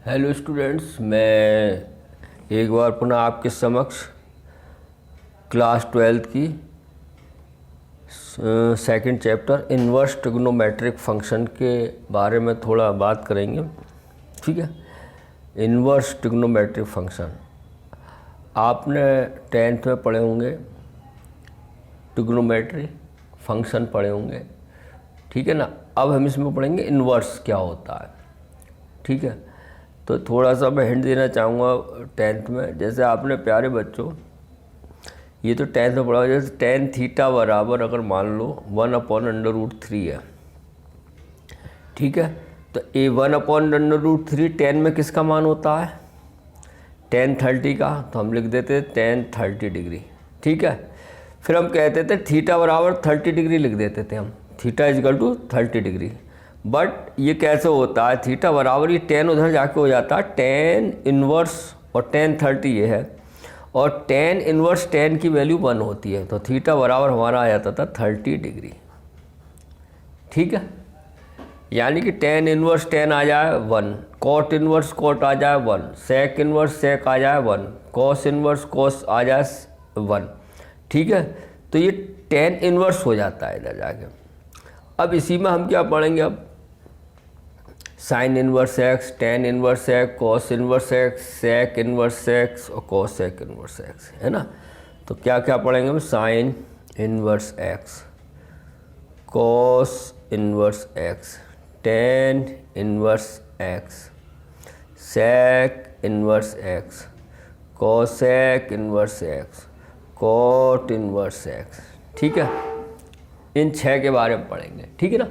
Hello students, मैं एक बार पुनः आपके समक्ष क्लास 12th की second chapter inverse trigonometric function के बारे में थोड़ा बात करेंगे। ठीक है, इन्वर्स ट्रिग्नोमेट्रिक फंक्शन आपने 10th में पढ़े होंगे, ट्रिग्नोमेट्री फंक्शन पढ़े होंगे। ठीक है ना। अब हम इसमें पढ़ेंगे इन्वर्स क्या होता है। ठीक है, तो थोड़ा सा मैं हिंट देना चाहूँगा 10th में। जैसे आपने प्यारे बच्चों ये तो 10th में पढ़ा, जैसे tan थीटा बराबर अगर मान लो 1/√3 है। ठीक है, तो ये 1/√3 tan में किसका मान होता है? tan 30 का, तो हम लिख देते tan 30 डिग्री। ठीक है, फिर हम कहते थे थीटा बराबर 30 डिग्री लिख देते थे हम, theta equal to 30 degree. But ये कैसे होता है? थीटा बराबर ये tan उधर जाके हो जाता है tan इन्वर्स, और tan 30 ये है, और tan इन्वर्स tan की वैल्यू 1 होती है, तो थीटा बराबर हमारा आ जाता था 30 डिग्री। ठीक है, यानी कि tan इन्वर्स tan आ जाए 1, cot इन्वर्स cot आ जाए 1, sec इन्वर्स sec आ जाए 1, cos इन्वर्स cos आ जाए 1। ठीक है, तो ये tan इन्वर्स हो जाता है इधर जाके। अब इसी में हम क्या पढ़ेंगे? अब sine inverse x, tan inverse x, cos inverse x, sec inverse x और कॉस सेक इन्वर्स एक्स, है ना। तो क्या क्या पढ़ेंगे हम? Sine inverse x, cos inverse x, tan inverse x, sec inverse x, cosec inverse x, cot inverse x. ठीक है, इन 6 के बारे में पढ़ेंगे। ठीक है ना।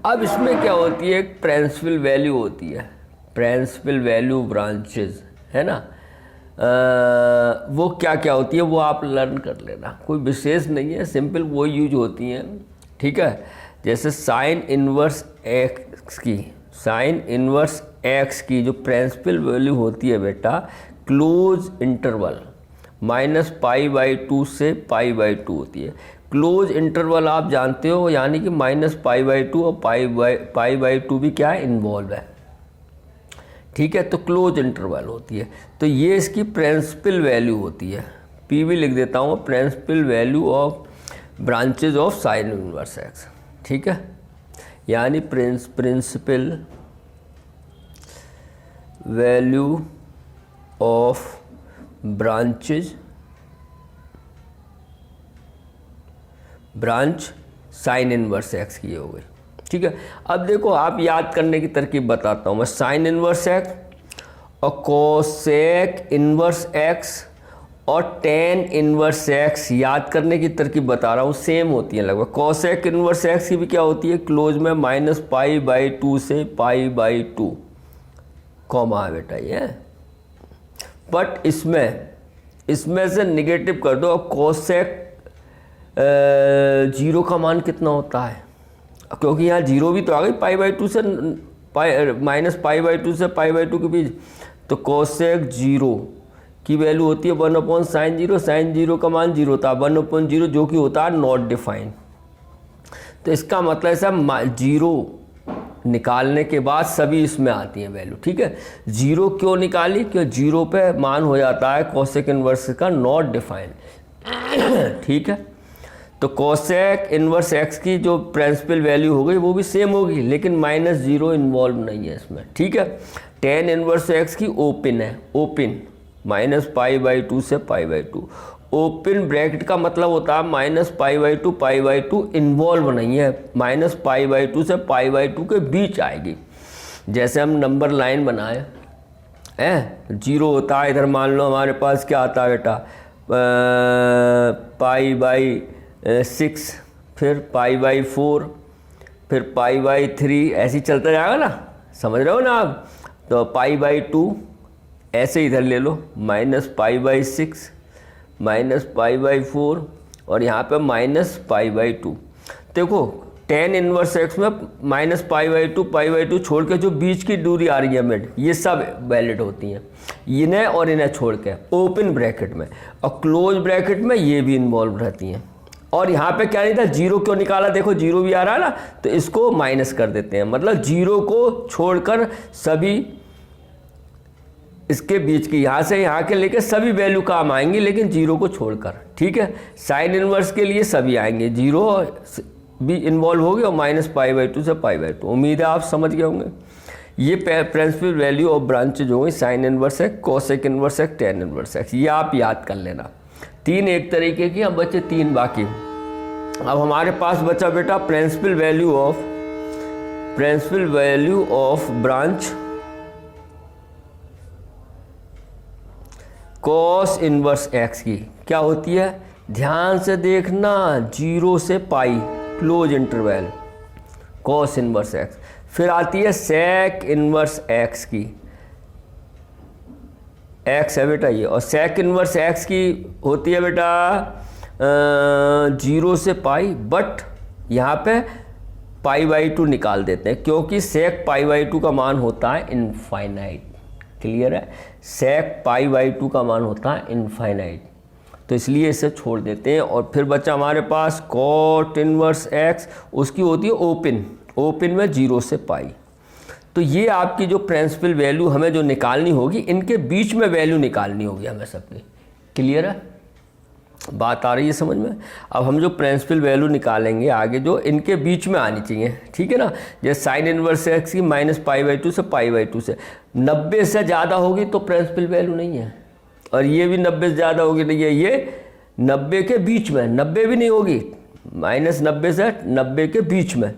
अब इसमें क्या होती है? एक प्रिंसिपल वैल्यू होती है, प्रिंसिपल वैल्यू ब्रांचेस, है ना। वो क्या क्या होती है वो आप लर्न कर लेना, कोई विशेष नहीं है, सिंपल वो यूज होती हैं। ठीक है, जैसे साइन इन्वर्स एक्स की, साइन इन्वर्स एक्स की जो प्रिंसिपल वैल्यू होती है बेटा, क्लोज इंटरवल -π/2 से π/2 होती है। क्लोज इंटरवल आप जानते हो, यानी कि -π/2 और π/2 भी क्या है? इन्वॉल्व है। ठीक है, तो क्लोज इंटरवल होती है, तो ये इसकी प्रिंसिपल वैल्यू होती है। पी भी लिख देता हूँ, principal value of branches of sine inverse x. ठीक है, यानी principal value of branches, branch sine inverse x की हो गई। ठीक है, अब देखो आप याद करने की तरकीब बताता हूँ मैं। साइन इन्वर्स एक्स और कोसेक इन्वर्स एक्स और टेन इन्वर्स एक्स याद करने की तरकीब बता रहा हूँ, सेम होती है लगभग। कोसेक इन्वर्स एक्स की भी क्या होती है? क्लोज में -π/2 से π/2 कॉमा है बेटा ये। बट इसमें से निगेटिव कर दो। अब कोसेक 0 का मान कितना होता है? क्योंकि यहाँ 0 भी तो आ गई π/2 से -π/2 से π/2 के बीच, तो कोसेक 0 की वैल्यू होती है 1/sin 0। साइन 0 का मान 0 था, 1/0 जो कि होता है नॉट डिफाइंड। तो इसका मतलब ऐसा 0 निकालने के बाद सभी इसमें आती हैं वैल्यू। ठीक है, 0 क्यों निकाली? क्यों 0 पे मान हो जाता है कोसेक इन्वर्स का नॉट डिफाइंड। ठीक है, तो कोसेक इन्वर्स एक्स की जो प्रिंसिपल वैल्यू हो गई वो भी सेम होगी, लेकिन -0 इन्वॉल्व नहीं है इसमें। ठीक है, टेन इन्वर्स एक्स की ओपन है, ओपन -π/2 से π/2। ओपन ब्रैकेट का मतलब होता है -π/2 π/2 इन्वॉल्व नहीं है, -π/2 से π/2 के बीच आएगी। जैसे हम नंबर लाइन बनाए हैं, 0 होता है, इधर मान लो हमारे पास क्या आता है बेटा, π/6, फिर π/4, फिर π/3, ऐसे ही चलता जाएगा ना, समझ रहे हो ना आप। तो π/2 ऐसे इधर ले लो, -π/6, -π/4 और यहाँ पे -π/2। देखो टेन इन्वर्स एक्स में -π/2 π/2 छोड़ के जो बीच की दूरी आ रही है मिड, ये सब वैलिड होती हैं, इन्हें और इन्हें छोड़ के ओपन ब्रैकेट में। और क्लोज ब्रैकेट में ये भी इन्वॉल्व रहती हैं। और यहाँ पे क्या नहीं था? 0 क्यों निकाला? देखो 0 भी आ रहा है ना, तो इसको माइनस कर देते हैं, मतलब 0 को छोड़कर सभी इसके बीच की, यहाँ से यहाँ के लेके सभी वैल्यू काम आएंगी लेकिन जीरो को छोड़कर, ठीक है। साइन इनवर्स के लिए सभी आएंगे, जीरो भी इन्वॉल्व होगी और -π/2 से π/2। उम्मीद है आप समझ गए होंगे। ये प्रिंसिपल वैल्यू ऑफ ब्रांचेज हो गई, sign inverse x, cosec inverse x, tan inverse x, ये आप याद कर लेना। 3 एक तरीके की, अब बचे 3 बाकी। अब हमारे पास बचा बेटा principal value of branch cos inverse x की क्या होती है, ध्यान से देखना, 0 से pi close interval cos inverse x. फिर आती है सेक इनवर्स एक्स की, एक्स है बेटा ये, और सेक इनवर्स एक्स की होती है बेटा 0 से पाई, बट यहाँ पे π/2 निकाल देते हैं क्योंकि सेक π/2 का मान होता है इनफाइनाइट। क्लियर है, सेक π/2 का मान होता है इनफाइनाइट, तो इसलिए इसे छोड़ देते हैं। और फिर बच्चा हमारे पास कॉट इनवर्स एक्स, उसकी होती है ओपन में 0 से पाई। तो ये आपकी जो प्रिंसिपल वैल्यू हमें जो निकालनी होगी, इनके बीच में वैल्यू निकालनी होगी हमें सबकी। क्लियर है, बात आ रही है समझ में। अब हम जो प्रिंसिपल वैल्यू निकालेंगे आगे, जो इनके बीच में आनी चाहिए, ठीक है ना। जैसे साइन इनवर्स एक्स की -π/2 से π/2 से 90 से ज़्यादा होगी तो प्रिंसिपल वैल्यू नहीं है, और ये भी 90 से ज़्यादा होगी नहीं है, ये 90 के बीच में, 90 भी नहीं होगी, -90 से 90 के बीच में।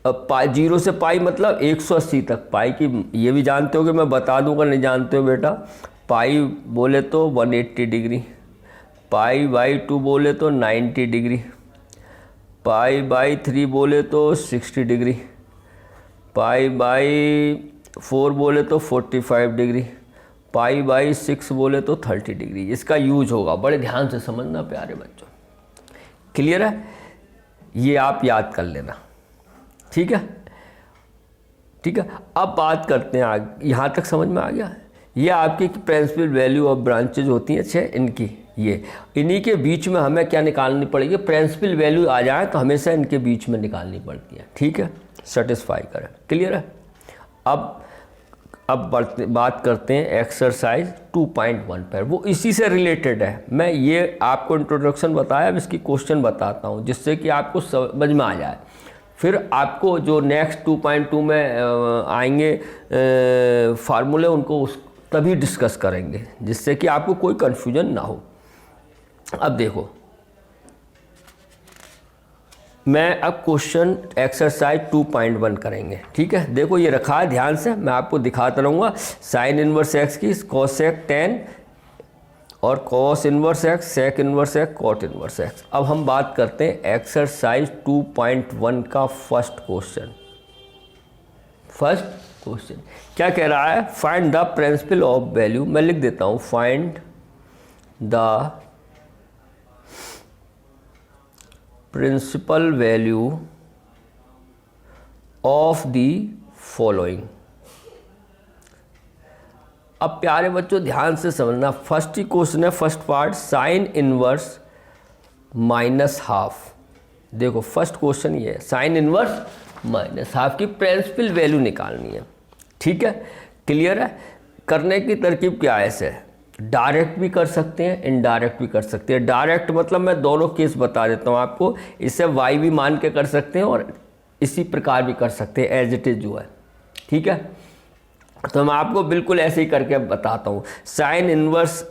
अब 0 से पाई मतलब 180 तक, पाई की ये भी जानते हो कि मैं बता दूंगा, नहीं जानते हो बेटा। पाई बोले तो 180 डिग्री, π/2 बोले तो 90 डिग्री, π/3 बोले तो 60 डिग्री, π/4 बोले तो 45 डिग्री, π/6 बोले तो 30 डिग्री। इसका यूज होगा, बड़े ध्यान से समझना प्यारे बच्चों। क्लियर है, ये आप याद कर लेना, ठीक है। अब बात करते हैं आगे, यहाँ तक समझ में आ गया। ये आपकी प्रिंसिपल वैल्यू ऑफ ब्रांचेज होती हैं, अच्छे इनकी, ये इन्हीं के बीच में हमें क्या निकालनी पड़ेगी, प्रिंसिपल वैल्यू आ जाए तो हमेशा इनके बीच में निकालनी पड़ती है, ठीक है। सेटिस्फाई करें, क्लियर है। अब बात करते हैं एक्सरसाइज 2.1 पर, वो इसी से रिलेटेड है। मैं ये आपको इंट्रोडक्शन बताया, अब इसकी क्वेश्चन बताता हूँ जिससे कि आपको समझ में आ जाए। फिर आपको जो नेक्स्ट 2.2 में आएंगे फार्मूले, उनको तभी डिस्कस करेंगे जिससे कि आपको कोई कन्फ्यूजन ना हो। अब देखो, मैं अब क्वेश्चन एक्सरसाइज 2.1 करेंगे, ठीक है। देखो ये रखा है, ध्यान से मैं आपको दिखाता रहूँगा। साइन इनवर्स एक्स की कोसेक 10 और cos inverse x, sec inverse x, cot inverse x. अब हम बात करते हैं एक्सरसाइज 2.1 का फर्स्ट क्वेश्चन क्या कह रहा है, find the principal of value. मैं लिख देता हूँ, find the principal value of the following. अब प्यारे बच्चों ध्यान से समझना, फर्स्ट ही क्वेश्चन है, फर्स्ट पार्ट, साइन इनवर्स -½ देखो फर्स्ट क्वेश्चन ये है, साइन इनवर्स -½ की प्रिंसिपल वैल्यू निकालनी है, ठीक है। क्लियर है, करने की तरकीब क्या है, ऐसे डायरेक्ट भी कर सकते हैं, इनडायरेक्ट भी कर सकते हैं। डायरेक्ट मतलब मैं दोनों केस बता देता हूँ आपको, इसे y भी मान के कर सकते हैं और इसी प्रकार भी कर सकते हैं, एज इट इज जो है, ठीक है। तो मैं आपको बिल्कुल ऐसे ही करके बताता हूँ, साइन इनवर्स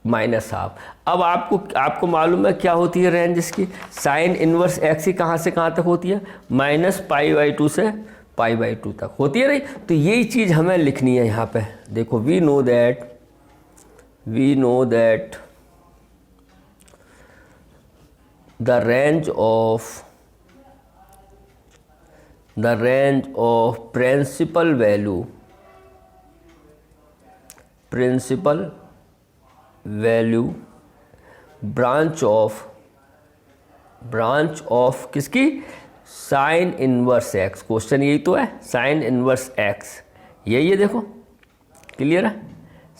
-½ अब आपको मालूम है क्या होती है रेंज इसकी, साइन इनवर्स एक्स की कहाँ से कहाँ तक होती है, -π/2 से π/2 तक होती है, नहीं। तो यही चीज़ हमें लिखनी है यहाँ पे। देखो, we know that the range of principal value branch of किसकी, साइन इनवर्स एक्स। क्वेश्चन यही तो है, साइन इनवर्स एक्स, यही है, देखो क्लियर है।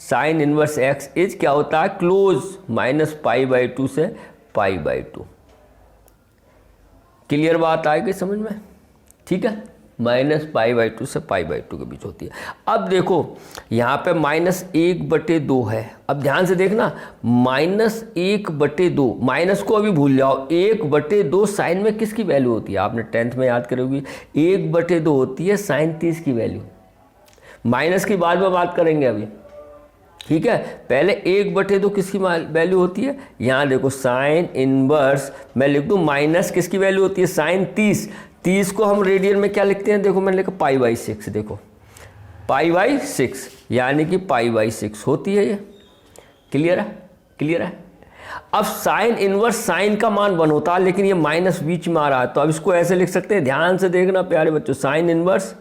साइन इनवर्स एक्स इज क्या होता है, क्लोज -π/2 से π/2। क्लियर बात आएगी समझ में, ठीक है। -π/2 से π/2 के बीच होती है। अब देखो यहाँ पे -1/2 है। अब ध्यान से देखना, -1/2, माइनस को अभी भूल जाओ, 1/2 साइन में किसकी वैल्यू होती है? आपने 10th में याद करोगी, 1/2 होती है साइन 30 की वैल्यू। माइनस की बाद में बात करेंगे अभी, ठीक है। पहले 1/2 किसकी वैल्यू होती है? यहाँ देखो साइन इनवर्स, मैं लिख दूँ माइनस किसकी वैल्यू होती है? साइन 30। 30 को हम रेडियन में क्या लिखते हैं? देखो मैंने लिखा π/6, देखो π/6 यानी कि π/6 होती है ये। क्लियर है? क्लियर है। अब साइन इनवर्स, साइन का मान 1 होता है, लेकिन ये माइनस बीच में आ रहा है, तो अब इसको ऐसे लिख सकते हैं। ध्यान से देखना प्यारे बच्चों, साइन इनवर्स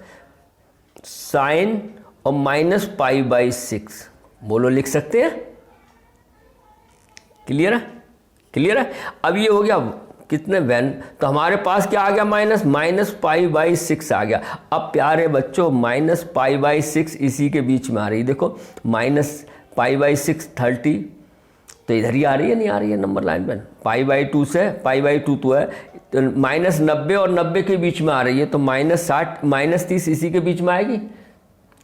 साइन और -π/6, बोलो लिख सकते हैं। क्लियर है? क्लियर है। अब ये हो गया कितने वैन, तो हमारे पास क्या आ गया? -π/6 आ गया। अब प्यारे बच्चों -π/6 इसी के बीच में आ रही, देखो -π/6 30, तो इधर ही आ रही है, नहीं आ रही है नंबर लाइन पर? π/2 से π/2 तो है, तो -90 और 90 के बीच में आ रही है, तो -60 -30 इसी के बीच में आएगी।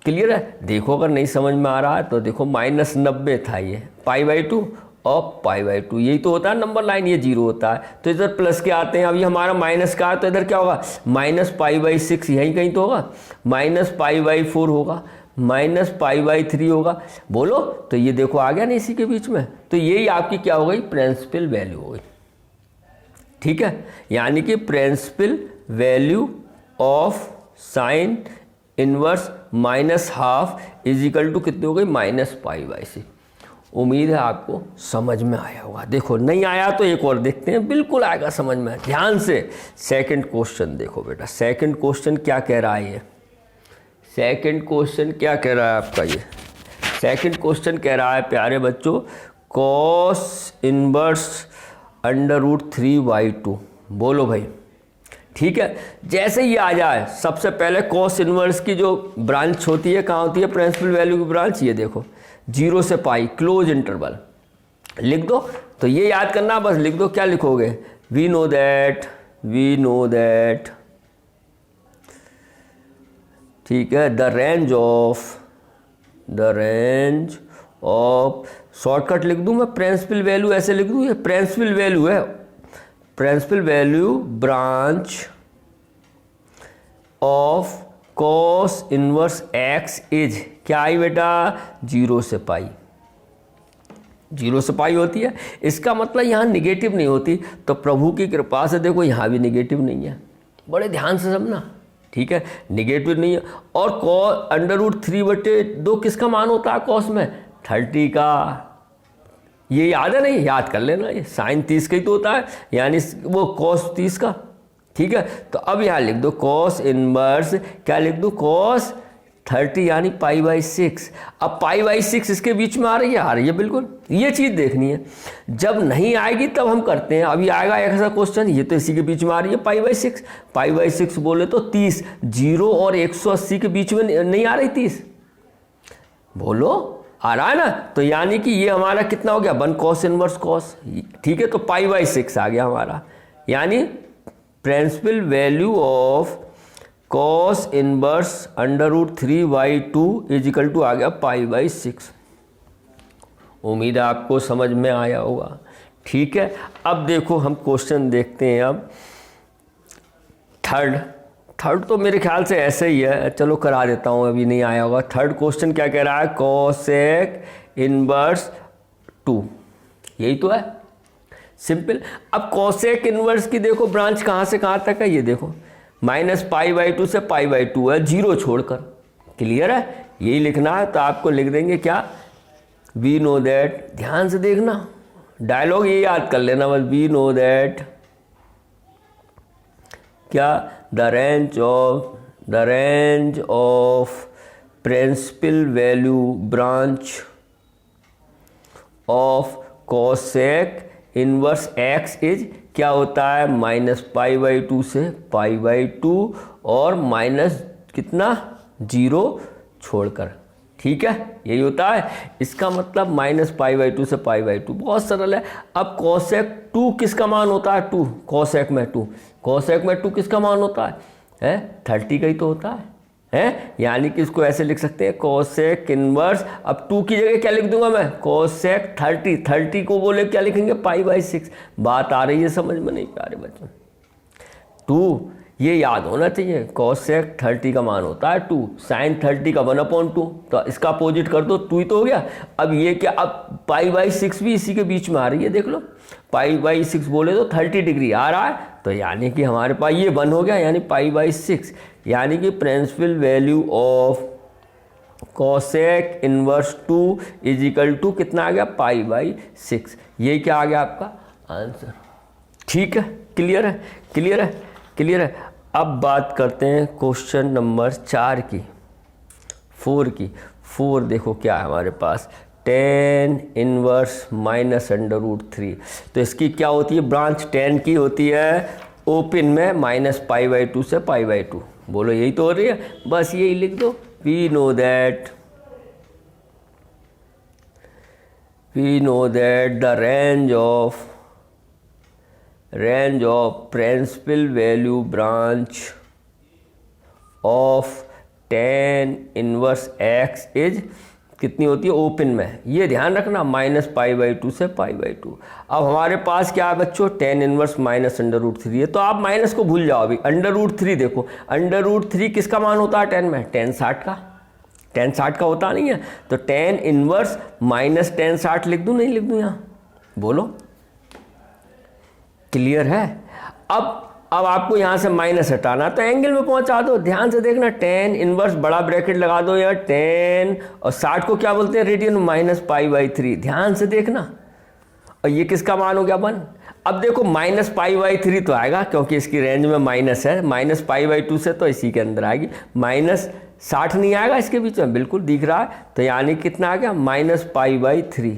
क्लियर है? देखो अगर नहीं समझ में आ रहा है तो देखो -90 था ये, π/2 और π/2, यही तो होता है नंबर लाइन, ये 0 होता है, तो इधर प्लस के आते हैं। अब ये हमारा माइनस का है, तो इधर क्या होगा? -π/6 यहीं कहीं तो होगा, -π/4 होगा, -π/3 होगा, बोलो। तो ये देखो आ गया ना इसी के बीच में, तो यही आपकी क्या हो गई? प्रिंसिपल वैल्यू हो गई। ठीक है, यानी कि principal value of sine inverse -½ equal to कितनी हो गई? -π/6। उम्मीद है आपको समझ में आया होगा। देखो नहीं आया तो एक और देखते हैं, बिल्कुल आएगा समझ में। ध्यान से सेकंड क्वेश्चन देखो बेटा, सेकंड क्वेश्चन क्या कह रहा है? ये सेकंड क्वेश्चन क्या कह रहा है आपका? ये सेकंड क्वेश्चन कह रहा है प्यारे बच्चों, cos इनवर्स √3/2। बोलो भाई, ठीक है। जैसे ही आ जाए, सबसे पहले cos इनवर्स की जो ब्रांच होती है कहाँ होती है? प्रिंसिपल वैल्यू की ब्रांच, ये देखो 0 से पाई, क्लोज इंटरवल लिख दो। तो ये याद करना, बस लिख दो। क्या लिखोगे? वी नो दैट, ठीक है, द रेंज ऑफ, शॉर्टकट लिख दूं मैं, प्रिंसिपल वैल्यू ऐसे लिख दूं, ये प्रिंसिपल वैल्यू है, principal value branch of cos inverse x is क्या आई बेटा? 0 से पाई, 0 से पाई होती है। इसका मतलब यहाँ निगेटिव नहीं होती, तो प्रभु की कृपा से देखो यहाँ भी निगेटिव नहीं है, बड़े ध्यान से समझना, ठीक है, निगेटिव नहीं है। और √3/2 किसका मान होता है कॉस में? 30 का। ये याद है? नहीं याद कर लेना, ये साइन 30 का ही तो होता है, यानी वो कॉस 30 का। ठीक है, तो अब यहाँ लिख दो कॉस इनवर्स, क्या लिख दो? cos 30 यानी π/6। अब π/6 इसके बीच में आ रही है बिल्कुल, ये चीज़ देखनी है। जब नहीं आएगी तब हम करते हैं, अभी आएगा एक ऐसा क्वेश्चन, ये तो इसी के बीच में आ रही है π/6। π/6 बोले तो 30, 0 और 180 के बीच में नहीं आ रही 30, बोलो आ रहा है ना? तो यानी कि ये हमारा कितना हो गया? 1 cos इनवर्स cos, ठीक है, तो π/6 आ गया हमारा, यानी principal value of cos inverse √3/2 equal to आ गया π/6। उम्मीद है आपको समझ में आया होगा। ठीक है, अब देखो हम क्वेश्चन देखते हैं। अब थर्ड तो मेरे ख्याल से ऐसे ही है, चलो करा देता हूँ, अभी नहीं आया होगा। थर्ड क्वेश्चन क्या कह रहा है? cosec इनवर्स 2, यही तो है, सिंपल। अब cosec इनवर्स की देखो ब्रांच कहाँ से कहाँ तक है, ये देखो -π/2 से π/2 है, 0 छोड़कर। क्लियर है? यही लिखना है, तो आपको लिख देंगे क्या? वी नो दैट, ध्यान से देखना, डायलॉग ये याद कर लेना बस, वी नो दैट क्या? The range of principal value branch of cosec inverse x is क्या होता है? -π/2 से π/2 और माइनस कितना? 0 छोड़कर। ठीक है, यही होता है। इसका मतलब -π/2 से π/2, बहुत सरल है। अब cosec 2 किसका मान होता है? 2, cosec में 2 किसका मान होता है? है 30 का ही तो होता है, यानी कि इसको ऐसे लिख सकते हैं कोसेक इनवर्स, अब 2 की जगह क्या लिख दूंगा मैं, कोसेक 30 को बोले क्या लिखेंगे π/6। बात आ रही है समझ में नहीं प्यारे बच्चों? 2 ये याद होना चाहिए, कोसेक 30 का मान होता है 2, साइन 30 का 1/2, तो इसका अपोजिट कर दो 2 ही तो हो गया। अब ये क्या, अब π/6 भी इसी के बीच में आ रही है, देख लो π/6 बोले तो 30 डिग्री आ रहा है, तो यानी कि हमारे पास ये 1 हो गया, यानी π/6, यानी कि principal value of cosec inverse 2 is equal to कितना आ गया, π/6। ये क्या आ गया आपका आंसर। ठीक है, क्लियर है, क्लियर है, क्लियर है। अब बात करते हैं क्वेश्चन नंबर 4 की, 4 की। 4 देखो क्या है हमारे पास, tan इनवर्स माइनस √3। तो इसकी क्या होती है ब्रांच, tan की होती है ओपन में -π/2 से π/2। बोलो यही तो हो रही है, बस यही लिख दो। We know that the range of principal value branch of tan inverse x is कितनी होती है ओपन में, ये ध्यान रखना, -π/2 से π/2। अब हमारे पास क्या है बच्चों, tan इनवर्स -√3 है, तो आप माइनस को भूल जाओ अभी। √3 देखो, √3 किसका मान होता है tan में, tan 60 का, tan 60 का होता नहीं है, तो tan इनवर्स माइनस tan 60 लिख दूँ, नहीं लिख दूँ यहाँ, बोलो क्लियर है। अब आपको यहाँ से माइनस हटाना, तो एंगल में पहुँचा दो, ध्यान से देखना, tan इनवर्स बड़ा ब्रैकेट लगा दो यहाँ, tan और 60 को क्या बोलते हैं रेडियन, -π/3, ध्यान से देखना। और ये किसका मान हो गया 1। अब देखो -π/3 तो आएगा क्योंकि इसकी रेंज में माइनस है, -π/2 से तो इसी के अंदर आएगी, -60 नहीं आएगा इसके बीच में, बिल्कुल दिख रहा है, तो यानी कितना आ गया -π/3।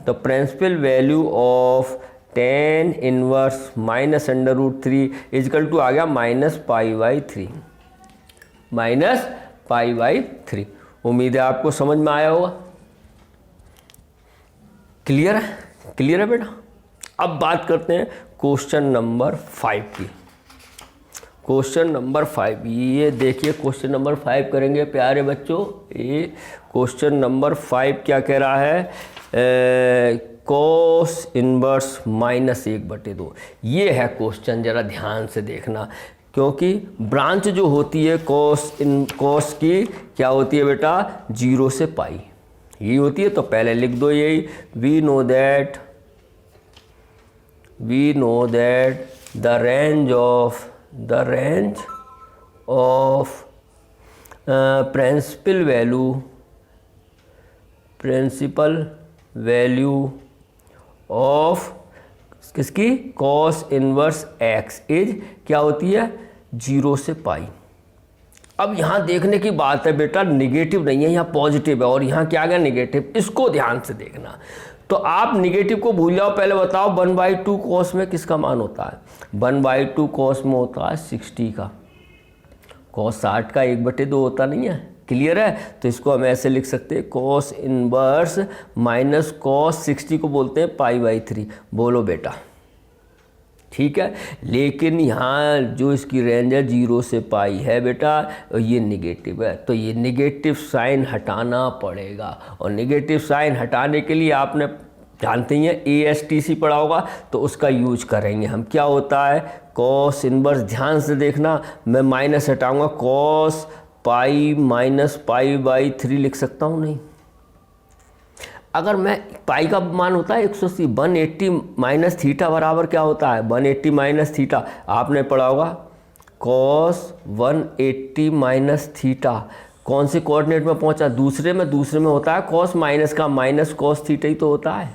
तो principal value of tan inverse -√3 equal to आ गया -π/3, -π/3। उम्मीद है आपको समझ में आया होगा, क्लियर है, क्लियर है बेटा। अब बात करते हैं क्वेश्चन नंबर 5 की। क्वेश्चन नंबर 5, ये देखिए क्वेश्चन नंबर 5 करेंगे प्यारे बच्चों। ये क्वेश्चन नंबर 5 क्या कह रहा है, cos इनवर्स -1/2। ये है क्वेश्चन, जरा ध्यान से देखना, क्योंकि ब्रांच जो होती है cos की क्या होती है बेटा, 0 से π ये होती है। तो पहले लिख दो यही, we know that the range of principal value of किसकी, cos इनवर्स x इज क्या होती है, 0 से π। अब यहाँ देखने की बात है बेटा, निगेटिव नहीं है, यहाँ पॉजिटिव है, और यहाँ क्या आ गया नेगेटिव, इसको ध्यान से देखना। तो आप निगेटिव को भूल जाओ, पहले बताओ 1/2 cos में किसका मान होता है, 1/2 cos में होता है 60 का, cos 60 का 1/2 होता नहीं है, क्लियर है। तो इसको हम ऐसे लिख सकते हैं, cos इनवर्स माइनस cos 60 को बोलते हैं π/3। बोलो बेटा ठीक है, लेकिन यहाँ जो इसकी रेंज है 0 से π है बेटा, और ये निगेटिव है, तो ये निगेटिव साइन हटाना पड़ेगा। और निगेटिव साइन हटाने के लिए आपने जानते ही हैं ASTC पढ़ा होगा, तो उसका यूज करेंगे हम। क्या होता है cos इनवर्स, ध्यान से देखना, मैं माइनस हटाऊंगा, cos π माइनस π/3 लिख सकता हूँ नहीं। अगर मैं पाई का मान होता है 180, 180 माइनस थीटा बराबर क्या होता है, 180 माइनस थीटा, आपने पढ़ा होगा cos 180 माइनस थीटा। कौन से कोऑर्डिनेट में पहुंचा, दूसरे में होता है cos माइनस का माइनस cos थीटा ही तो होता है,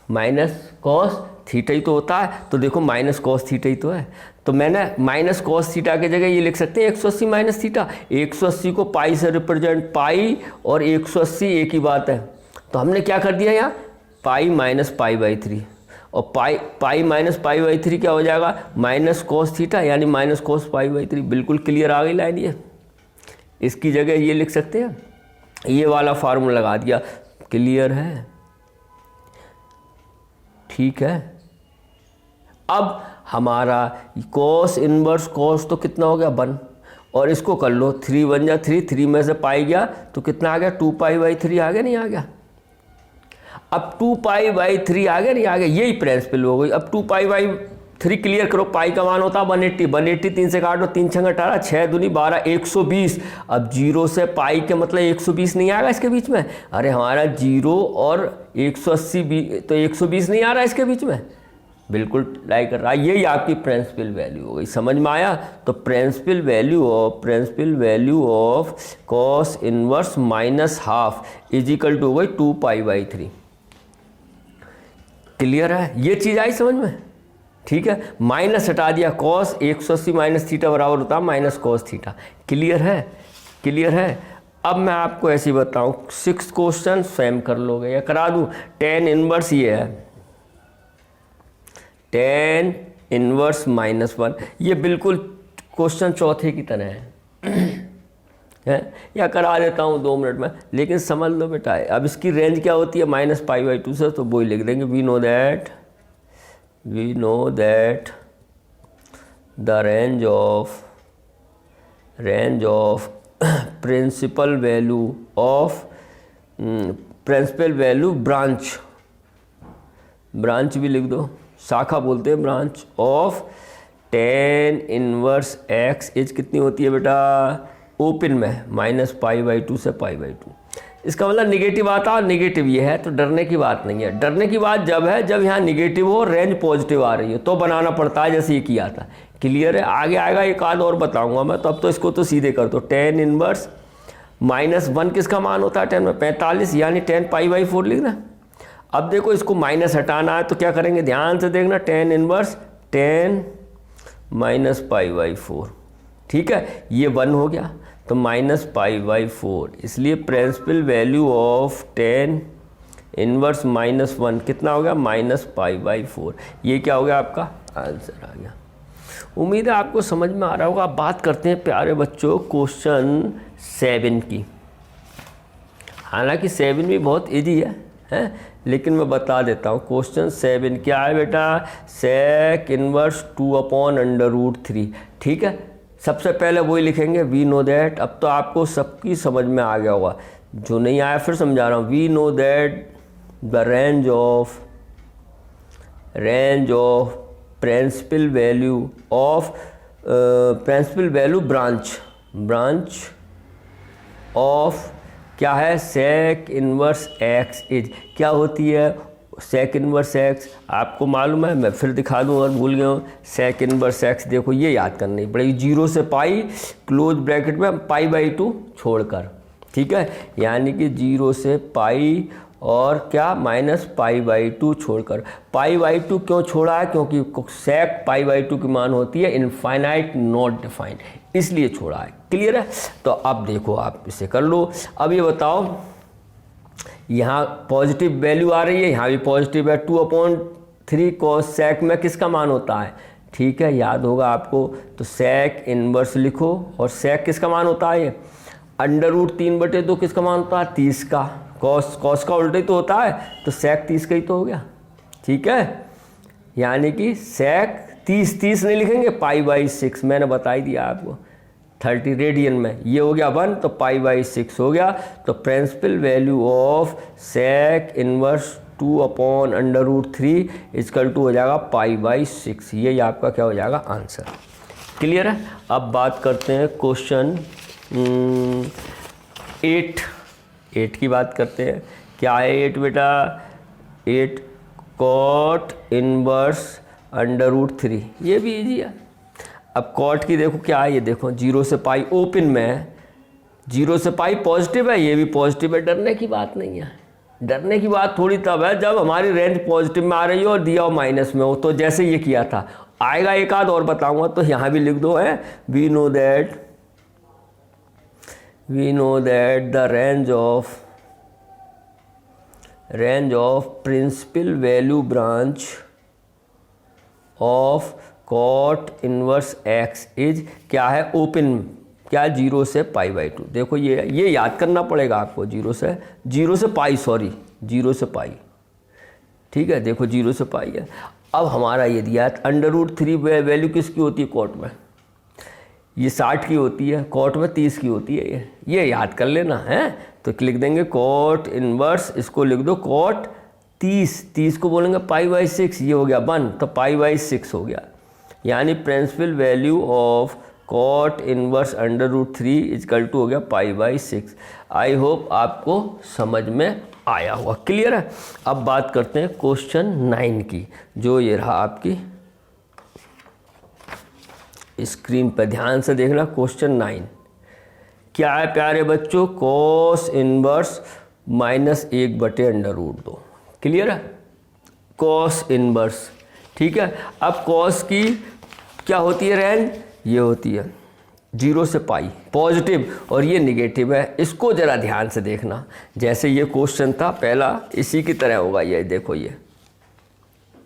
माइनस cos थीटा ही तो होता है। तो देखो माइनस cos थीटा ही तो है, तो मैंने माइनस cos थीटा की जगह ये लिख सकते हैं 180 माइनस थीटा। 180 को पाई से रिप्रेजेंट, पाई और 180 एक ही बात है, तो हमने क्या कर दिया यहाँ पाई माइनस π/3, और पाई माइनस π/3 क्या हो जाएगा, माइनस cos थीटा, यानी माइनस cos π/3। बिल्कुल क्लियर आ गई लाइन, ये इसकी जगह ये लिख सकते हैं, ये वाला फार्मूला लगा दिया। क्लियर है, ठीक है। अब हमारा कॉस इनवर्स कॉस तो कितना हो गया 1, और इसको कर लो 3 1 जा 3, 3 में से पाई गया तो कितना आ गया 2π/3 आ गया नहीं आ गया। अब 2π/3 आ गया नहीं आ गया, यही प्रिंसिपल हो गई। अब 2π/3 क्लियर करो, पाई का मान होता है 180, 180 3 से काटो, 3 6 18, 6 दूनी 12, 120। अब 0 से पाई के मतलब 120 नहीं आएगा इसके बीच में, अरे हमारा 0 और 180 तो 120 नहीं आ रहा इसके बीच में, बिल्कुल ट्राई कर रहा है। यही आपकी प्रिंसिपल वैल्यू हो गई, समझ में आया। तो principal value of cos inverse -½ equal to हो गई 2π/3। क्लियर है, ये चीज़ आई समझ में, ठीक है। माइनस हटा दिया, कॉस 180 माइनस थीटा बराबर होता है माइनस कॉस थीटा। क्लियर है, क्लियर है। अब मैं आपको ऐसे बताऊं, 6 क्वेश्चन स्वयं कर लोगे या करा दूं। tan इनवर्स ये है, tan इनवर्स -1, ये बिल्कुल क्वेश्चन चौथे की तरह है या करा देता हूँ 2 मिनट में, लेकिन समझ लो बेटा। अब इसकी रेंज क्या होती है -π/2 से, तो वो ही लिख देंगे। We know that the range of principal value branch भी लिख दो, शाखा बोलते हैं branch of tan inverse x is कितनी होती है बेटा ओपन में -π/2 से π/2। इसका मतलब निगेटिव आता है, निगेटिव ये है, तो डरने की बात नहीं है। डरने की बात जब है जब यहाँ निगेटिव हो, रेंज पॉजिटिव आ रही है, तो बनाना पड़ता है जैसे ये किया था। क्लियर है, आगे आएगा एक आध और बताऊंगा मैं, तो अब तो इसको तो सीधे कर दो। tan इनवर्स -1 किसका मान होता है 10 में 45, यानी 10π/4 लिखना। अब देखो इसको माइनस हटाना है तो क्या करेंगे, ध्यान से देखना, tan इनवर्स 10 -π/4, ठीक है, ये 1 हो गया तो -π/4, इसलिए principal value of tan inverse -1 कितना हो गया -π/4। ये क्या हो गया आपका आंसर आ गया। उम्मीद है आपको समझ में आ रहा होगा। आप बात करते हैं प्यारे बच्चों क्वेश्चन 7 की। हालांकि 7 भी बहुत ईजी है, लेकिन मैं बता देता हूँ। क्वेश्चन 7 क्या है बेटा, sec इनवर्स 2/√3, ठीक है। सबसे पहले वही लिखेंगे, वी नो दैट। अब तो आपको सबकी समझ में आ गया होगा, जो नहीं आया फिर समझा रहा हूँ। We know that the range of principal value branch of क्या है sec इनवर्स x इज क्या होती है sec इनवर्स x। आपको मालूम है, मैं फिर दिखा दूँ और भूल गया हूँ। sec इनवर्स x देखो ये याद करनी पड़ेगी, 0 से पाई क्लोज ब्रैकेट में π/2 छोड़कर, ठीक है, यानी कि 0 से पाई और क्या -π/2 छोड़कर। π/2 क्यों छोड़ा है, क्योंकि sec π/2 की मान होती है इनफाइनाइट नॉट डिफाइंड, इसलिए छोड़ा है। क्लियर है, तो अब देखो आप इसे कर लो। अब ये बताओ, यहाँ पॉजिटिव वैल्यू आ रही है, यहाँ भी पॉजिटिव है। 2/3 cos sec में किसका मान होता है, ठीक है, याद होगा आपको। तो sec इनवर्स लिखो, और sec किसका मान होता है, √3/2 किसका मान होता है 30 का। cos का उल्टा ही तो होता है, तो sec 30 का ही तो हो गया, ठीक है। यानी कि sec 30 नहीं लिखेंगे, π/6 मैंने बता ही दिया आपको, 30 रेडियन में। ये हो गया 1 तो π/6 हो गया। तो principal value of sec inverse 2/√3 equal to हो जाएगा π/6। ये आपका क्या हो जाएगा आंसर। क्लियर है। अब बात करते हैं क्वेश्चन 8 की बात करते हैं। क्या है 8 बेटा, 8 cot इनवर्स √3, ये भी इजी है। अब cot की देखो क्या है, ये देखो 0 से पाई ओपन में है, 0 से पाई पॉजिटिव है, ये भी पॉजिटिव है। डरने की बात नहीं है, डरने की बात थोड़ी तब है जब हमारी रेंज पॉजिटिव में आ रही हो और दिया हो माइनस में हो, तो जैसे ये किया था। आएगा एक आध और बताऊंगा, तो यहाँ भी लिख दो है, we know that the range of principal value branch of cot inverse x is क्या है ओपन, क्या 0 से π/2। देखो ये याद करना पड़ेगा आपको, 0 से पाई, सॉरी 0 से पाई, ठीक है। देखो 0 से पाई है। अब हमारा ये दिया है √3 वैल्यू किसकी होती है कोट में, ये 60 की होती है, कोट में 30 की होती है। ये याद कर लेना है, तो लिख देंगे कोट इनवर्स, इसको लिख दो कोट 30 को बोलेंगे π/6, ये हो गया 1, तो π/6 हो गया। यानी principal value of cot inverse √3 equal to हो गया π/6। आई होप आपको समझ में आया हुआ, क्लियर है। अब बात करते हैं क्वेश्चन 9 की, जो ये रहा आपकी स्क्रीन पर, ध्यान से देखना। क्वेश्चन 9 क्या है प्यारे बच्चों, कॉस इनवर्स -1/√2, क्लियर है, कॉस इनवर्स, ठीक है। अब कॉस की क्या होती है रेंज, ये होती है 0 से पाई, पॉजिटिव, और ये निगेटिव है। इसको ज़रा ध्यान से देखना, जैसे ये क्वेश्चन था पहला, इसी की तरह होगा ये, देखो ये,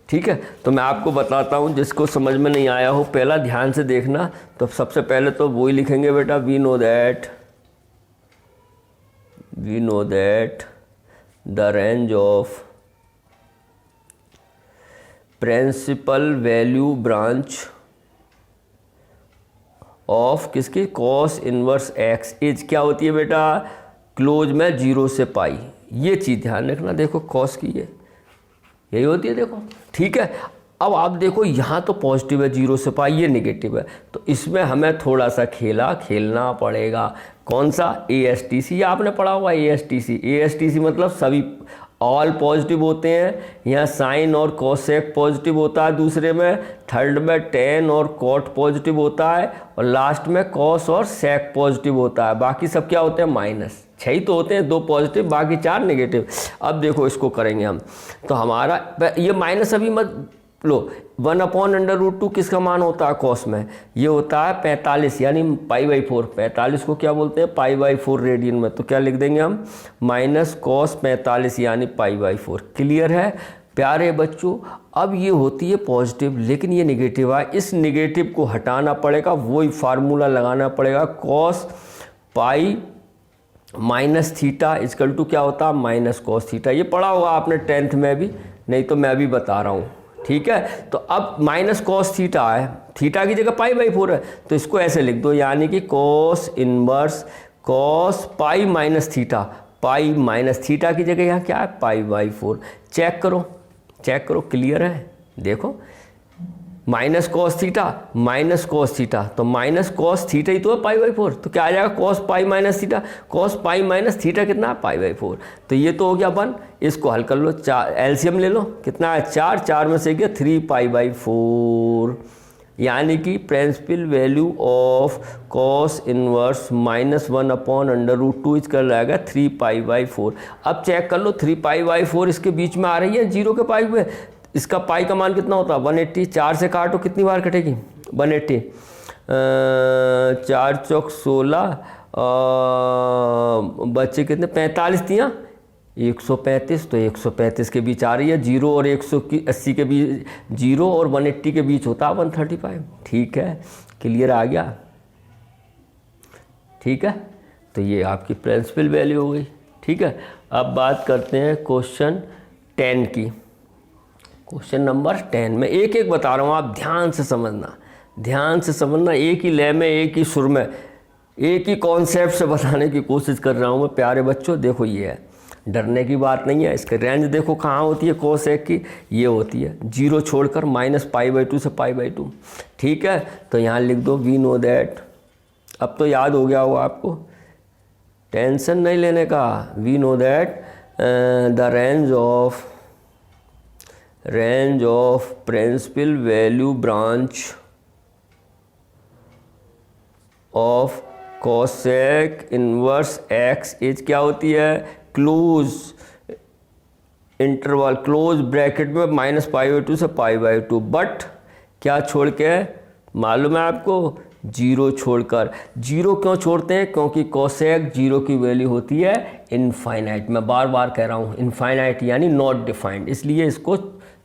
ठीक है। तो मैं आपको बताता हूँ, जिसको समझ में नहीं आया हो पहला ध्यान से देखना। तो सबसे पहले तो वो ही लिखेंगे बेटा, we know that the range of principal value branch of किसकी, कॉस इनवर्स x इज क्या होती है बेटा, क्लोज में 0 से पाई। ये चीज़ ध्यान रखना, देखो कॉस की ये यही होती है, देखो, ठीक है। अब आप देखो यहाँ तो पॉजिटिव है 0 से पाई, ये निगेटिव है, तो इसमें हमें थोड़ा सा खेलना पड़ेगा। कौन सा, ASTC, या आपने पढ़ा हुआ ASTC मतलब सभी ऑल पॉजिटिव होते हैं। यहाँ साइन और कोसेक पॉजिटिव होता है, दूसरे में, थर्ड में टेन और कॉट पॉजिटिव होता है, और लास्ट में कॉस और सेक पॉजिटिव होता है। बाकी सब क्या होते हैं, माइनस। 6 तो होते हैं, 2 पॉजिटिव, बाकी 4 नेगेटिव। अब देखो इसको करेंगे हम, तो हमारा ये माइनस अभी मत लो, 1/√2 किसका मान होता है कॉस में, ये होता है 45, यानी π/4। 45 को क्या बोलते हैं, π/4 रेडियन में, तो क्या लिख देंगे हम, माइनस कॉस 45 यानी π/4, क्लियर है प्यारे बच्चों। अब ये होती है पॉजिटिव, लेकिन ये निगेटिव है, इस निगेटिव को हटाना पड़ेगा, वही फार्मूला लगाना पड़ेगा, cos pi minus theta equal to क्या होता है, माइनस कॉस थीटा। ये पढ़ा होगा आपने 10th में भी, नहीं तो मैं भी बता रहा हूँ, ठीक है। तो अब माइनस कॉस थीटा है, थीटा की जगह π/4 है, तो इसको ऐसे लिख दो, यानी कि cos inverse cos pi minus theta, पाई माइनस थीटा की जगह यहाँ क्या है, π/4। चेक करो, क्लियर है। देखो माइनस कॉस थीटा, तो माइनस कॉस थीटा ही तो है π/4, तो क्या आ जाएगा, cos pi minus theta, cos pi minus theta कितना है, π/4। तो ये तो हो गया 1, इसको हल कर लो, 4 एलसीएम ले लो, कितना है 4 में से गया 3π/4, यानी कि principal value of cos inverse -1/√2 is कर रहेगा 3π/4। अब चेक कर लो, 3π/4 इसके बीच में आ रही है 0 के पाई में, इसका पाई का मान कितना होता है 180, 4 से काटो कितनी बार कटेगी 180, 4 चौक 16, बच्चे कितने 45 दिया 135, तो 135 के बीच आ रही है, 0 और 180 के बीच, 0 और 180 के बीच होता है 135, ठीक है, क्लियर आ गया, ठीक है। तो ये आपकी प्रिंसिपल वैल्यू हो गई, ठीक है। अब बात करते हैं क्वेश्चन 10 की। क्वेश्चन नंबर 10 में एक एक बता रहा हूँ, आप ध्यान से समझना, एक ही लय में, एक ही सुर में, एक ही कॉन्सेप्ट से बताने की कोशिश कर रहा हूँ मैं प्यारे बच्चों। देखो ये है, डरने की बात नहीं है। इसका रेंज देखो कहाँ होती है कोसेक की, ये होती है 0 छोड़कर -π/2 से π/2, ठीक है। तो यहाँ लिख दो वी नो दैट, अब तो याद हो गया होगा आपको, टेंशन नहीं लेने का। We know that the range of principal value branch of cosec inverse x is क्या होती है, क्लोज इंटरवल, क्लोज ब्रैकेट में -π/2 से π/2, बट क्या छोड़ के, मालूम है आपको, 0 छोड़कर। 0 क्यों छोड़ते हैं, क्योंकि कोसेक 0 की वैल्यू होती है इनफाइनाइट। मैं बार बार कह रहा हूँ इनफाइनाइट यानी नॉट डिफाइंड, इसलिए इसको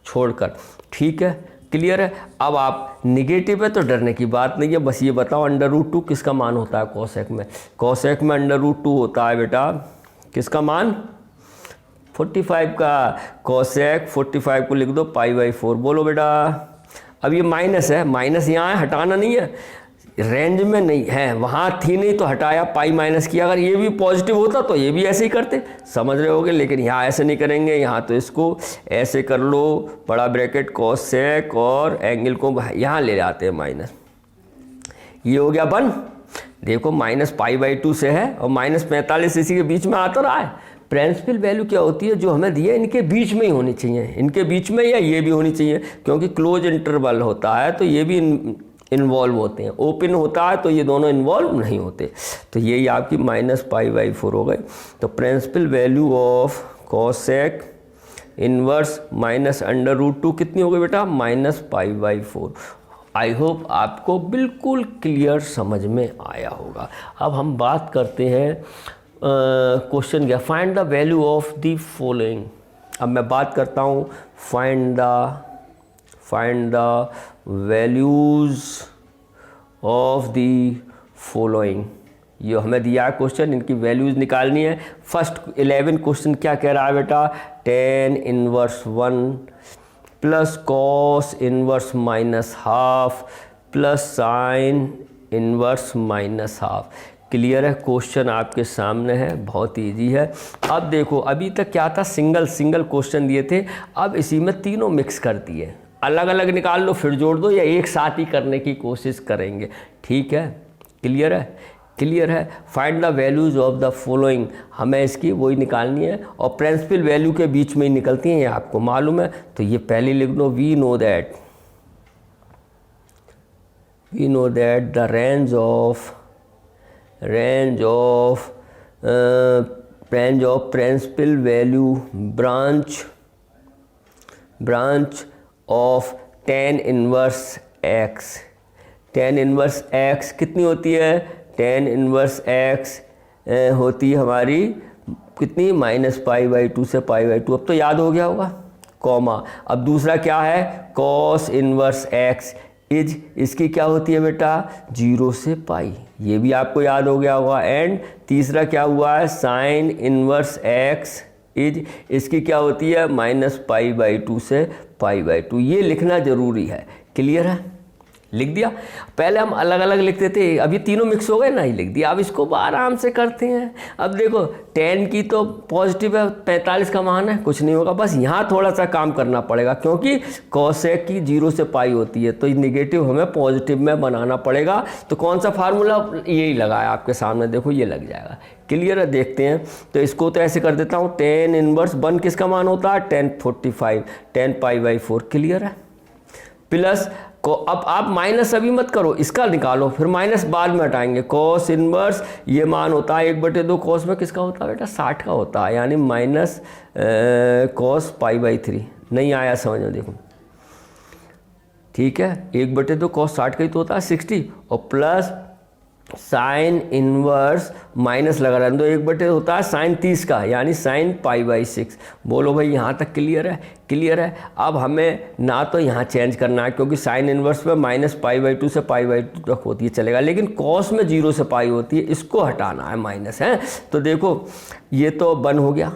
छोड़कर, ठीक है, क्लियर है। अब आप निगेटिव है तो डरने की बात नहीं है, बस ये बताओ √2 किसका मान होता है कोसेक में, कोसेक में √2 होता है बेटा, किसका मान, 45 का कोसेक 45 को लिख दो π/4। बोलो बेटा। अब ये माइनस है, माइनस यहाँ है, हटाना नहीं है, रेंज में नहीं है, वहाँ थी नहीं तो हटाया, पाई माइनस किया। अगर ये भी पॉजिटिव होता तो ये भी ऐसे ही करते, समझ रहे होगे। लेकिन यहाँ ऐसे नहीं करेंगे, यहाँ तो इसको ऐसे कर लो, बड़ा ब्रैकेट कोसेक और एंगल को यहाँ ले आते हैं माइनस। ये हो गया 1। देखो माइनस π/2 से है और -45 इसी के बीच में आता रहा है। प्रिंसिपल वैल्यू क्या होती है, जो हमें दिए इनके बीच में ही होनी चाहिए, इनके बीच में या ये भी होनी चाहिए, क्योंकि क्लोज इंटरवल होता है तो ये भी इन्वॉल्व होते हैं, ओपन होता है तो ये दोनों इन्वॉल्व नहीं होते। तो यही आपकी -π/4 हो गई। तो principal value of cosec inverse -√2 कितनी हो गई बेटा, -π/4। आई होप आपको बिल्कुल क्लियर समझ में आया होगा। अब हम बात करते हैं क्वेश्चन क्या, find the value of the following. अब मैं बात करता हूँ find the values of the following. ये हमें दिया है क्वेश्चन, इनकी वैल्यूज़ निकालनी है। फर्स्ट 11 क्वेश्चन क्या कह रहा है बेटा, tan inverse 1 plus cos inverse -½ plus sign inverse -½ clear है। क्वेश्चन आपके सामने है, बहुत इजी है। अब देखो अभी तक क्या था, सिंगल क्वेश्चन दिए थे, अब इसी में तीनों मिक्स कर दिए। अलग अलग निकाल लो फिर जोड़ दो, या एक साथ ही करने की कोशिश करेंगे, ठीक है। क्लियर है। Find the values of the following, हमें इसकी वही निकालनी है और प्रिंसिपल वैल्यू के बीच में ही निकलती हैं, ये आपको मालूम है। तो ये पहले लिख दो, we know that the range of principal value branch of tan inverse x कितनी होती है, tan इनवर्स x होती है हमारी कितनी, -π/2 से π/2। अब तो याद हो गया होगा, कॉमा। अब दूसरा क्या है, cos इनवर्स x इसकी क्या होती है बेटा, 0 से पाई, ये भी आपको याद हो गया होगा। एंड तीसरा क्या हुआ है, साइन इनवर्स x इसकी क्या होती है, -π/2 से π/2। ये लिखना ज़रूरी है, क्लियर है, लिख दिया। पहले हम अलग अलग लिखते थे, अभी तीनों मिक्स हो गए ना, ही लिख दिया। अब इसको आराम से करते हैं। अब देखो tan की तो पॉजिटिव है, 45 का मान है, कुछ नहीं होगा, बस यहाँ थोड़ा सा काम करना पड़ेगा, क्योंकि कोसेक की 0 से पाई होती है, तो निगेटिव हमें पॉजिटिव में बनाना पड़ेगा। तो कौन सा फार्मूला, यही लगाया आपके सामने, देखो ये लग जाएगा, क्लियर है। देखते हैं, तो इसको तो ऐसे कर देता हूँ, tan इनवर्स 1 किसका मान होता है, tan 45, tan π/4, क्लियर है। प्लस को अब आप माइनस अभी मत करो, इसका निकालो, फिर माइनस बाद में हटाएंगे। कॉस इनवर्स ये मान होता है 1/2, कॉस में किसका होता है बेटा, 60 का होता है, यानी माइनस कॉस π/3। नहीं आया समझ में, देखो ठीक है, 1/2 कॉस 60 का ही तो होता है 60, और प्लस साइन इनवर्स माइनस लगा रहा है, तो 1/2 होता है साइन 30 का, यानी साइन π/6। बोलो भाई यहाँ तक क्लियर है। अब हमें ना तो यहाँ चेंज करना है, क्योंकि साइन इनवर्स में -π/2 से π/2 तक होती है, चलेगा, लेकिन कॉस में 0 से पाई होती है, इसको हटाना है, माइनस है। तो देखो ये तो 1 हो गया,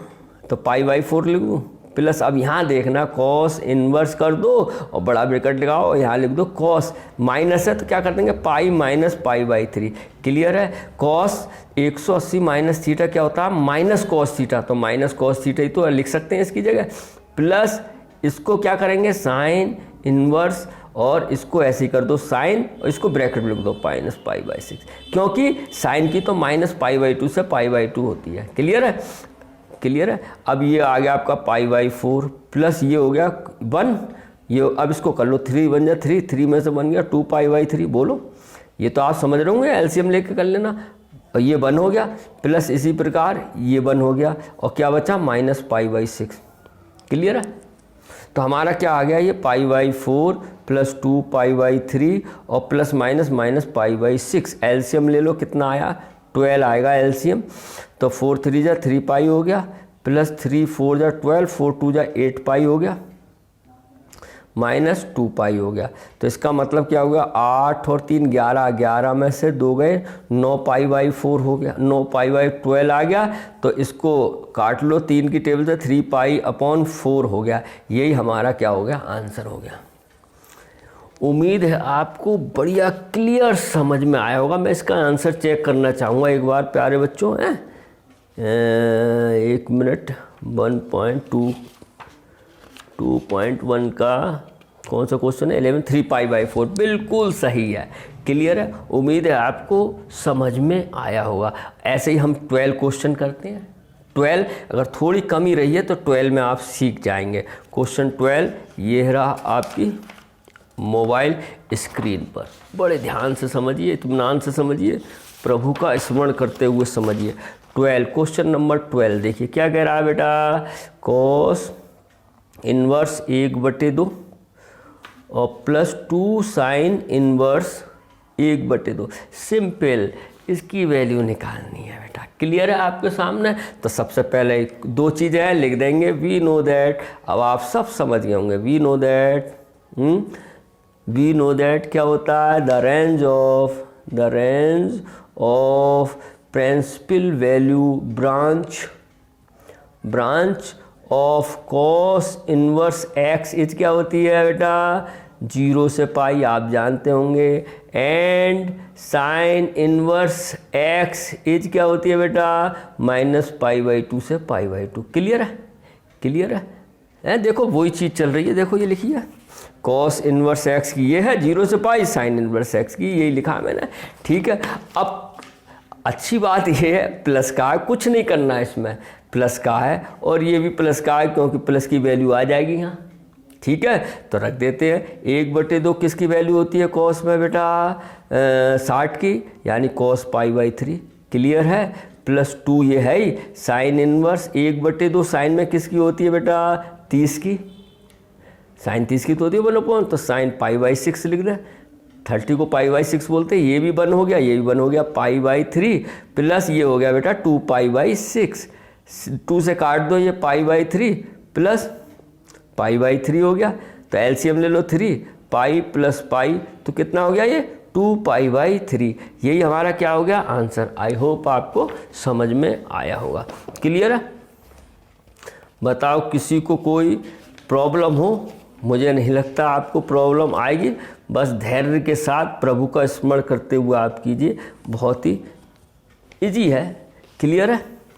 तो π/4 लिख दूँ, प्लस अब यहाँ देखना कॉस इनवर्स कर दो और बड़ा ब्रैकेट लगाओ, यहाँ लिख दो कॉस, माइनस है तो क्या कर देंगे, पाई माइनस π/3, क्लियर है। कॉस 180 माइनस थीटा क्या होता है, माइनस कॉस थीटा, तो माइनस कॉस थीटा ही तो लिख सकते हैं इसकी जगह। प्लस इसको क्या करेंगे, साइन इनवर्स, और इसको ऐसे ही कर दो साइन, और इसको ब्रैकेट लिख दो -π/6, क्योंकि साइन की तो -π/2 से π/2 होती है, क्लियर है। अब ये आ गया आपका π/4, प्लस ये हो गया 1, ये अब इसको कर लो, 3 बन जाए, 3 में से बन गया 2π/3। बोलो, ये तो आप समझ रहे होंगे, एलसीएम लेके कर लेना। और ये 1 हो गया, प्लस इसी प्रकार ये 1 हो गया, और क्या बचा, -π/6, क्लियर है। तो हमारा क्या आ गया, ये π/4 प्लस 2π/3 और प्लस माइनस π/6। एलसीएम ले लो, कितना आया, 12 आएगा एलसीएम। तो 4 3 जा 3 पाई हो गया, प्लस 3 4 जा 12, 4 2 जा 8 पाई हो गया, माइनस 2 पाई हो गया। तो इसका मतलब क्या हो गया, 8 और 3 11, 11 में से 2 गए, 9 पाई बाई 4 हो गया, 9 पाई बाई 12 आ गया। तो इसको काट लो 3 की टेबल से, 3 पाई अपॉन 4 हो गया। यही हमारा क्या हो गया, आंसर हो गया। उम्मीद है आपको बढ़िया क्लियर समझ में आया होगा। मैं इसका आंसर चेक करना चाहूँगा एक बार प्यारे बच्चों। 1 मिनट, 2.1 का कौन सा क्वेश्चन है, 11, 3 पाई बाई 4, बिल्कुल सही है, क्लियर है। उम्मीद है आपको समझ में आया होगा। ऐसे ही हम 12 क्वेश्चन करते हैं। 12 अगर थोड़ी कमी रही है तो 12 में आप सीख जाएंगे। क्वेश्चन 12 ये रहा आपकी मोबाइल स्क्रीन पर। बड़े ध्यान से समझिए, इत्मीनान से समझिए, प्रभु का स्मरण करते हुए समझिए। 12 क्वेश्चन नंबर 12 देखिए क्या कह रहा है बेटा, कॉस इनवर्स 1/2 और प्लस 2 साइन इनवर्स 1/2। सिंपल, इसकी वैल्यू निकालनी है बेटा। क्लियर है आपके सामने। तो सबसे पहले 2 चीज़ें हैं, लिख देंगे वी नो दैट। अब आप सब समझ गए होंगे, वी नो दैट क्या होता है, the range of principal value branch of cos inverse x is क्या होती है बेटा, 0 से पाई, आप जानते होंगे। And sign inverse x is क्या होती है बेटा, -π/2 से π/2। क्लियर है, क्लियर है। देखो वही चीज़ चल रही है, देखो ये लिखी है, कॉस इनवर्स एक्स की ये है 0 से पाई, साइन इनवर्स एक्स की यही लिखा है मैंने। ठीक है, अब अच्छी बात ये है प्लस का है, कुछ नहीं करना है इसमें, प्लस का है और ये भी प्लस का है क्योंकि प्लस की वैल्यू आ जाएगी यहाँ। ठीक है, तो रख देते हैं। 1/2 किसकी वैल्यू होती है कॉस में बेटा, 60 की, यानी कॉस π/3। क्लियर है, प्लस 2 ये है ही, साइन इनवर्स 1/2 साइन में किसकी होती है बेटा, 30 की, साइन 30 की तो होती है 1/, तो साइन π/6 लिख दें। 30 को π/6 बोलते हैं, ये भी 1 हो गया, ये भी 1 हो गया, π/3 प्लस ये हो गया बेटा 2π/6। 2 से काट दो ये π/3 प्लस π/3 हो गया। तो एलसीएम ले लो 3, पाई प्लस पाई, तो कितना हो गया ये 2π/3। यही हमारा क्या हो गया आंसर। आई होप आपको समझ में आया होगा। क्लियर है, बताओ किसी को कोई प्रॉब्लम हो, मुझे नहीं लगता आपको प्रॉब्लम आएगी। बस धैर्य के साथ प्रभु का स्मरण करते हुए आप कीजिए, बहुत ही इजी है। क्लियर है,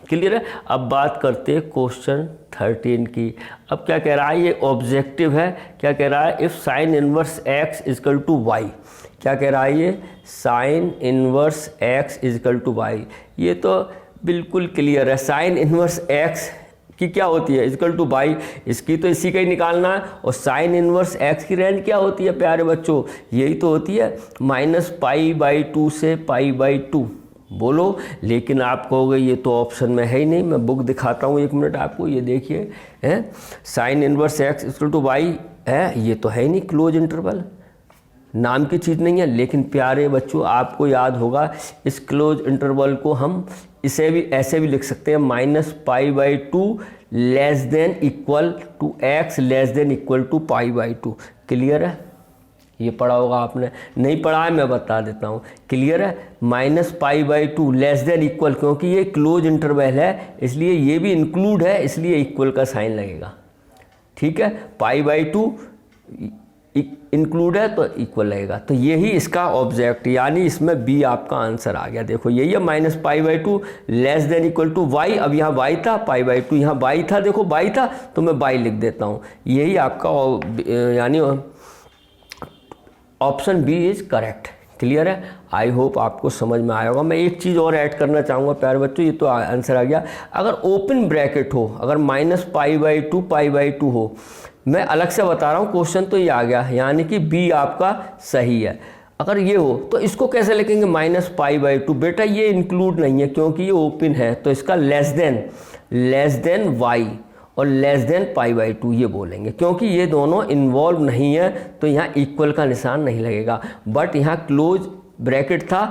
क्लियर है। अब बात करते हैं क्वेश्चन 13 की। अब क्या कह रहा है, ये ऑब्जेक्टिव है। क्या कह रहा है, if sine inverse x equal to y. क्या कह रहा है ये, sine inverse x equal to y. ये तो बिल्कुल क्लियर है, साइन इनवर्स एक्स की क्या होती है, इजकल टू बाई, इसकी तो इसी का ही निकालना है। और साइन इनवर्स एक्स की रेंज क्या होती है प्यारे बच्चों, यही तो होती है -π/2 से π/2। बोलो, लेकिन आप कहोगे ये तो ऑप्शन में है ही नहीं। मैं बुक दिखाता हूँ 1 मिनट आपको, ये देखिए है, sine inverse x equal to y है, ये तो है ही नहीं, क्लोज इंटरवल नाम की चीज़ नहीं है। लेकिन प्यारे बच्चों आपको याद होगा, इस क्लोज इंटरवल को हम इसे भी ऐसे भी लिख सकते हैं, -π/2 less than equal to x less than equal to π/2। Clear है, ये पढ़ा होगा आपने, नहीं पढ़ा है मैं बता देता हूँ। क्लियर है, -π/2 लेस देन इक्वल, क्योंकि ये क्लोज इंटरवल है इसलिए ये भी इंक्लूड है, इसलिए इक्वल का साइन लगेगा। ठीक है, π/2 इंक्लूड है तो इक्वल लगेगा। तो यही इसका ऑब्जेक्ट, यानी इसमें बी आपका आंसर आ गया। देखो यही है, -π/2 less than equal to y. अब यहाँ वाई था, π/2 यहाँ बाई था, देखो बाई था तो मैं बाई लिख देता हूँ। यही आपका यानी option B is correct. Clear है, आई होप आपको समझ में आया होगा। मैं एक चीज़ और ऐड करना चाहूँगा प्यारे बच्चों, ये तो आंसर आ गया। अगर ओपन ब्रैकेट हो, अगर -π/2 π/2 हो, मैं अलग से बता रहा हूँ, क्वेश्चन तो ये आ गया, यानी कि बी आपका सही है। अगर ये हो तो इसको कैसे लिखेंगे, -π/2। बेटा ये इंक्लूड नहीं है क्योंकि ये ओपन है, तो इसका लेस देन वाई और लेस देन π/2 ये बोलेंगे, क्योंकि ये दोनों इन्वॉल्व नहीं है तो यहाँ इक्वल का निशान नहीं लगेगा। बट यहाँ क्लोज ब्रैकेट था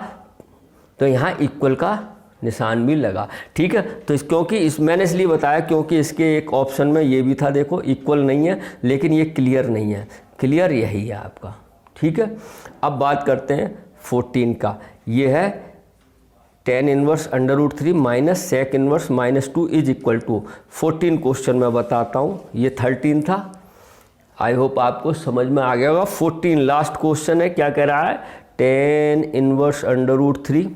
तो यहाँ इक्वल का निशान भी लगा। ठीक है, तो क्योंकि मैंने इसलिए बताया क्योंकि इसके एक ऑप्शन में ये भी था, देखो इक्वल नहीं है लेकिन ये क्लियर नहीं है। क्लियर, यही है आपका। ठीक है, अब बात करते हैं 14 का। ये है tan inverse √3 minus sec inverse -2 is equal to 14 question मैं बताता हूँ। ये 13 था, आई होप आपको समझ में आ गया होगा। 14 लास्ट क्वेश्चन है, क्या कह रहा है, tan inverse √3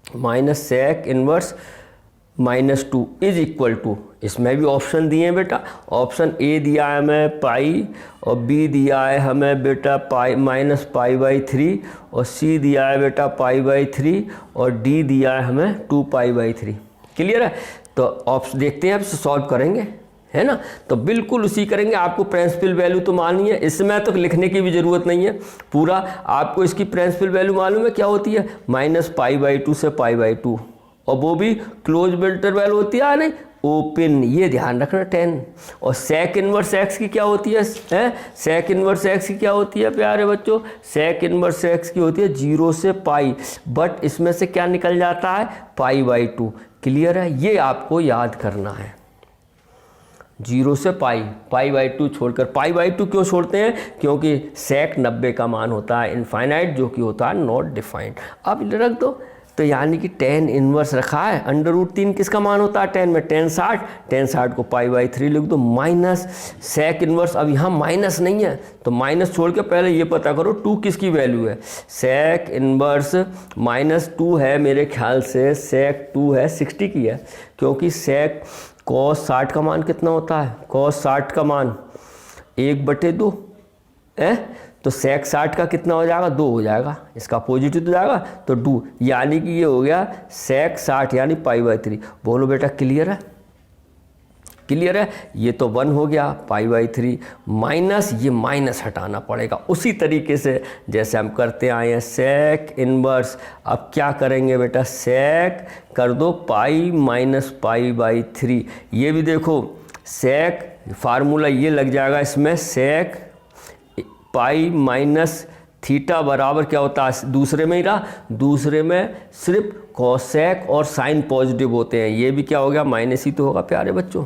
minus sec inverse -2 is equal to, इसमें भी ऑप्शन दिए हैं बेटा। ऑप्शन ए दिया है हमें पाई, और बी दिया है हमें बेटा पाई -π/3, और सी दिया है बेटा π/3, और डी दिया है हमें 2π/3। क्लियर है, तो ऑप्शन देखते हैं, अब सॉल्व करेंगे, है ना। तो बिल्कुल उसी करेंगे, आपको प्रिंसिपल वैल्यू तो मालूम है, इसमें तो लिखने की भी ज़रूरत नहीं है, पूरा आपको इसकी प्रिंसिपल वैल्यू मालूम है क्या होती है, -π/2 से π/2, और वो भी क्लोज इंटरवल होती है नहीं, ओपन, ये ध्यान रखना 10। और सेक इनवर्स एक्स की क्या होती है, सेक इनवर्स एक्स की क्या होती है प्यारे बच्चों, सेक इनवर्स एक्स की होती है 0 से पाई, बट इसमें से क्या निकल जाता है, π/2। क्लियर है, ये आपको याद करना है। 0 से π/2 छोड़कर, π/2 क्यों छोड़ते हैं, क्योंकि सेक 90 का मान होता है इनफाइनाइट, जो कि होता है नॉट डिफाइंड। अब रख दो, तो यानी कि tan इनवर्स रखा है, √3 किसका मान होता है 10 में, tan 60 को π/3 लिख दो, माइनस सेक इनवर्स, अब यहाँ माइनस नहीं है तो माइनस छोड़ के पहले ये पता करो 2 किसकी वैल्यू है, सेक इनवर्स -2 है मेरे ख्याल से, सेक 2 है 60 की है, क्योंकि सेक cos 60 का मान कितना होता है, cos 60 का मान 1/2 है, तो सेक 60 का कितना हो जाएगा, 2 हो जाएगा, इसका पॉजिटिव तो जाएगा, तो 2, यानी कि ये हो गया सेक 60 यानी π/3। बोलो बेटा क्लियर है, क्लियर है, ये तो 1 हो गया π/3, माइनस ये माइनस हटाना पड़ेगा उसी तरीके से जैसे हम करते आए हैं सेक इनवर्स। अब क्या करेंगे बेटा, सेक कर दो पाई माइनस π/3, ये भी देखो सेक फार्मूला ये लग जाएगा इसमें, सेक पाई माइनस थीटा बराबर क्या होता है, दूसरे में ही रहा, दूसरे में सिर्फ कोसेक और साइन पॉजिटिव होते हैं, ये भी क्या हो गया माइनस ही तो होगा प्यारे बच्चों।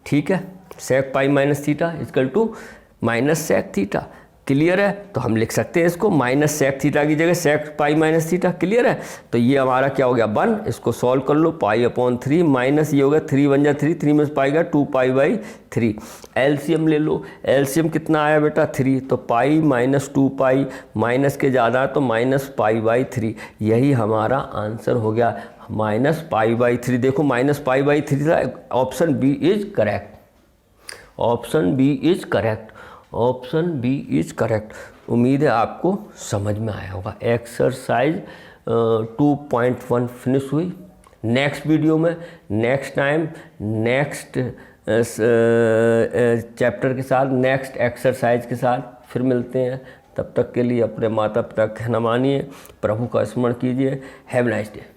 ठीक है, sec pi minus theta equal to minus sec theta. Clear है, तो हम लिख सकते हैं इसको माइनस सेक थीटा की जगह सेक पाई माइनस थीटा। क्लियर है, तो ये हमारा क्या हो गया 1, इसको सॉल्व कर लो, π/3 माइनस ये हो गया 3 1 जा 3, 3 में पाई गया 2π/3। एलसीएम ले लो, एलसीएम कितना आया बेटा 3, तो पाई माइनस 2π, माइनस के ज़्यादा तो -π/3, यही हमारा आंसर हो गया -π/3। देखो -π/3 था, option B is correct, option B is correct, option B is correct. उम्मीद है आपको समझ में आया होगा। एक्सरसाइज 2.1 फिनिश हुई। नेक्स्ट वीडियो में नेक्स्ट टाइम नेक्स्ट चैप्टर के साथ, नेक्स्ट एक्सरसाइज के साथ फिर मिलते हैं। तब तक के लिए अपने माता पिता का कहना मानिए, प्रभु का स्मरण कीजिए। Have nice day.